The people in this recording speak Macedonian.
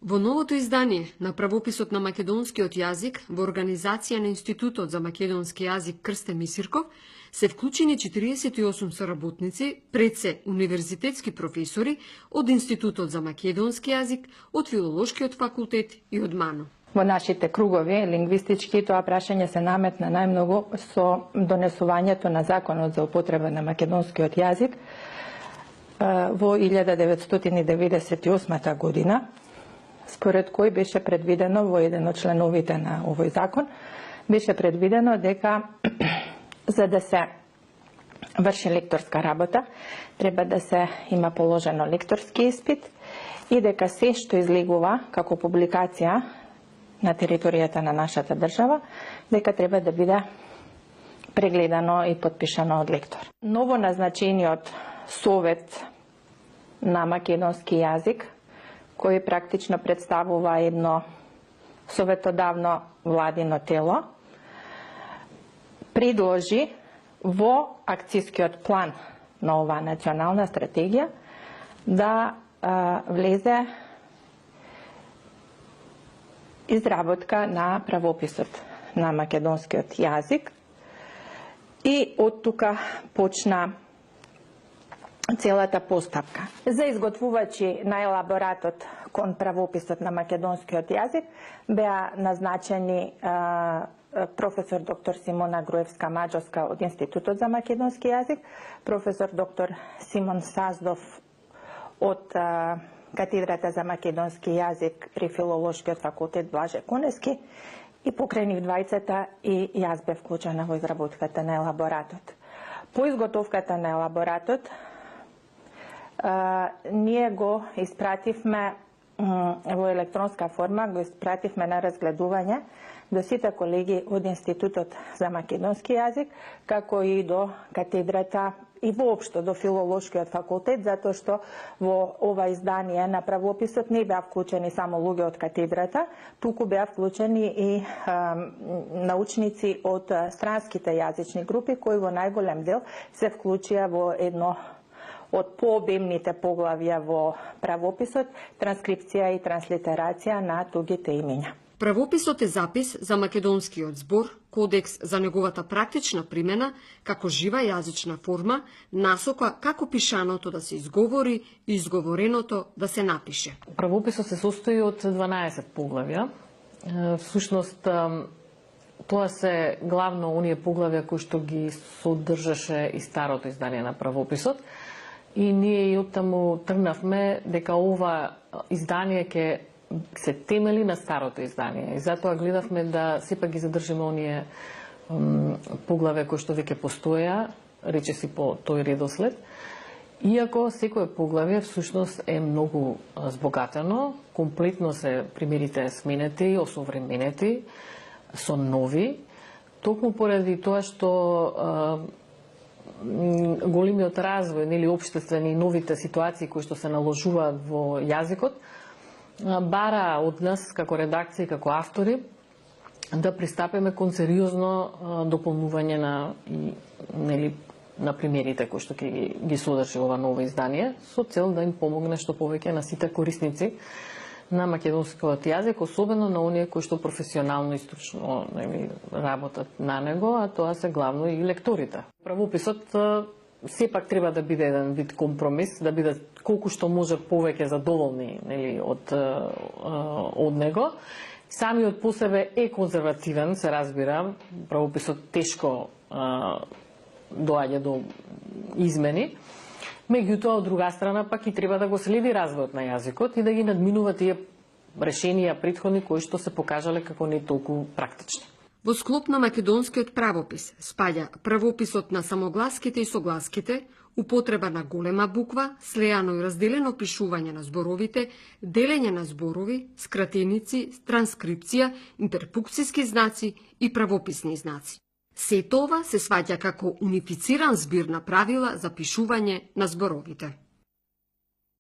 Во новото издание на правописот на македонскиот јазик во организација на Институтот за македонски јазик Крстен Мисирков се вклучени 48 соработници, пред се универзитетски професори од Институтот за македонски јазик, од Филолошкиот факултет и од МАНО. Во нашите кругови лингвистички тоа прашање се наметна најмногу со донесувањето на Законот за употреба на македонскиот јазик во 1998 година, според кој беше предвидено во еден од членовите на овој закон, беше предвидено дека за да се врши лекторска работа, треба да се има положено лекторски испит и дека се што излегува како публикација на територијата на нашата држава, дека треба да биде прегледано и подпишано од лектор. Ново назначениот Совет на македонски јазик, кој практично представува едно советодавно владино тело, предложи во акцијскиот план на оваа национална стратегија да влезе изработка на правописот на македонскиот јазик и од тука почна целата постапка. За изготвувачи на елаборатот кон правописот на македонскиот јазик беа назначени професор доктор Симона Груевска-Маџовска од Институтот за македонски јазик, професор доктор Симон Саздов од Катедрата за македонски јазик при Филолошкиот факултет Блаже Конески и покрај нив двајцата и јас бев вклучена во изработката на елаборатот. По изготовката на елаборатот ние го испративме во електронска форма, го испративме на разгледување до сите колеги од Институтот за македонски јазик, како и до катедрата и воопшто до Филолошкиот факултет, затоа што во ова издание на правописот не беа вклучени само луѓе од катедрата, туку беа вклучени и научници од странските јазични групи, кои во најголем дел се вклучија во едно од пообемните поглавја во правописот, транскрипција и транслитерација на тугите имиња. Правописот е запис за македонскиот збор, кодекс за неговата практична примена како жива јазична форма, насока како пишаното да се изговори и изговореното да се напише. Правописот се состои од 12 поглавја. Всушност, тоа се главно оние поглавја кои што ги содржаше и старото издание на правописот. И ние и оттаму тргнавме дека ова издание ќе се темели на старото издание. И затоа гледавме да сепак ги задржиме оние поглаве кои што веќе постоја, речиси по тој редослед. Иако секое поглавје всушност е многу збогатено, комплетно се примерите сменети, осовременети, со нови, токму поради тоа што големиот развој, нели општествени и новите ситуации кои што се наложуваат во јазикот, бара од нас како редакција и како автори да пристапиме кон сериозно дополнување на нели на примерите кои што ги содржи ова ново издание, со цел да им помогне што повеќе на сите корисници на македонскиот јазик, особено на оние кои што професионално и стручно работат на него, а тоа се главно и лекторите. Правописот сепак треба да биде еден вид компромис, да биде колку што може повеќе задоволни нели од него. Самиот по себе е конзервативен, се разбира, правописот тешко доаѓа до измени. Меѓутоа, од друга страна, пак и треба да го следи развојот на јазикот и да ги надминува тие решенија претходни кои што се покажале како не толку практични. Во склоп на македонскиот правопис спаѓа правописот на самогласките и согласките, употреба на голема буква, слеано и разделено пишување на зборовите, делење на зборови, скратеници, транскрипција, интерпункциски знаци и правописни знаци. Сето ова се сваѓа како унифициран збир на правила за пишување на зборовите.